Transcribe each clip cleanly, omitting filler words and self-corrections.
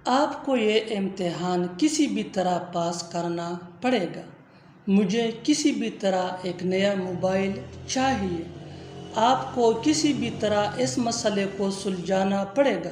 آپ کو یہ امتحان کسی بھی طرح پاس کرنا پڑے گا۔ مجھے کسی بھی طرح ایک نیا موبائل چاہیے۔ آپ کو کسی بھی طرح اس مسئلے کو سلجھانا پڑے گا۔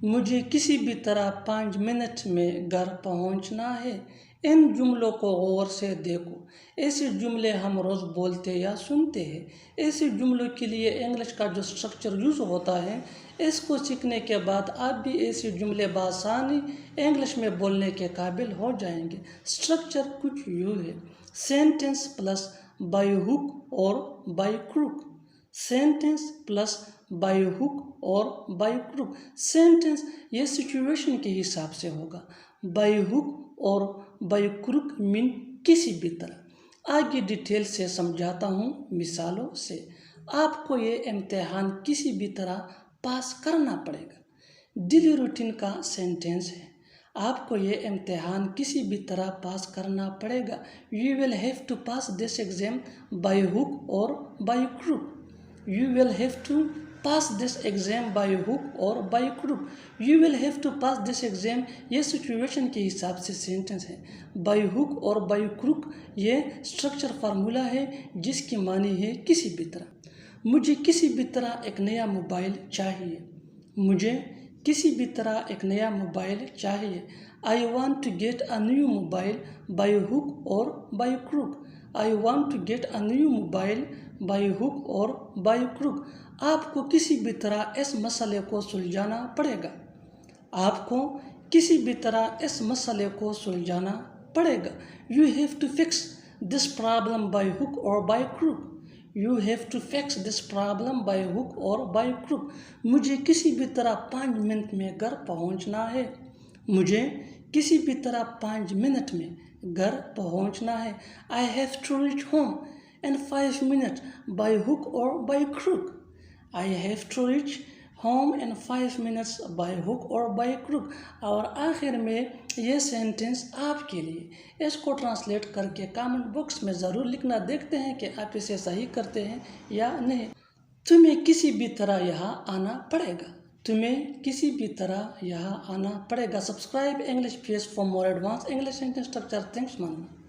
مجھے کسی بھی طرح 5 منٹ میں گھر پہنچنا ہے۔ ان جملوں کو غور سے دیکھو۔ ایسے جملے ہم روز بولتے یا سنتے ہیں۔ ایسے جملوں کے لیے انگلش کا جو اسٹرکچر یوز ہوتا ہے، اس کو سیکھنے کے بعد آپ بھی ایسے جملے بآسانی انگلش میں بولنے کے قابل ہو جائیں گے۔ اسٹرکچر کچھ یوں ہے: sentence plus by hook or by crook. Sentence plus by hook or by crook. Sentence یہ سچویشن کے حساب سے ہوگا۔ بائی ہک اور بائی کروک مین کسی بھی طرح۔ آگے ڈیٹیل سے سمجھاتا ہوں مثالوں سے۔ آپ کو یہ امتحان کسی بھی طرح پاس کرنا پڑے گا۔ ڈیلی روٹین کا سینٹینس ہے۔ آپ کو یہ امتحان کسی بھی طرح پاس کرنا پڑے گا۔ You will have to pass this exam by hook or by crook. You will have to pass this exam by hook or by crook. You will have to pass this exam یہ situation کے حساب سے sentence ہے۔ by hook اور by crook یہ structure formula ہے جس کی معنی ہے کسی بھی طرح۔ مجھے کسی بھی طرح ایک نیا موبائل چاہیے۔ مجھے کسی بھی طرح ایک نیا موبائل چاہیے۔ I want to get a new mobile by hook or by crook. I want to get a new mobile by hook or by crook. آپ کو کسی بھی طرح اس مسئلے کو سلجھانا پڑے گا۔ آپ کو کسی بھی طرح اس مسئلے کو سلجھانا پڑے گا۔ You have to fix this problem by hook or by crook. You have to fix this problem by hook or by crook. مجھے کسی بھی طرح 5 منٹ میں گھر پہنچنا ہے۔ مجھے کسی بھی طرح 5 منٹ میں گھر پہنچنا ہے۔ I have to reach home in 5 minutes by hook or by crook. I have to reach home in 5 minutes by hook or by crook. اور آخر میں یہ سینٹینس آپ کے لیے۔ اس کو ٹرانسلیٹ کر کے کامنٹ باکس میں ضرور لکھنا، دیکھتے ہیں کہ آپ اسے صحیح کرتے ہیں یا نہیں۔ تمہیں کسی بھی طرح یہاں آنا پڑے گا۔ تمہیں کسی بھی طرح یہاں آنا پڑے گا۔ Subscribe English page for more advance English sentence structure. Thanks ماننا۔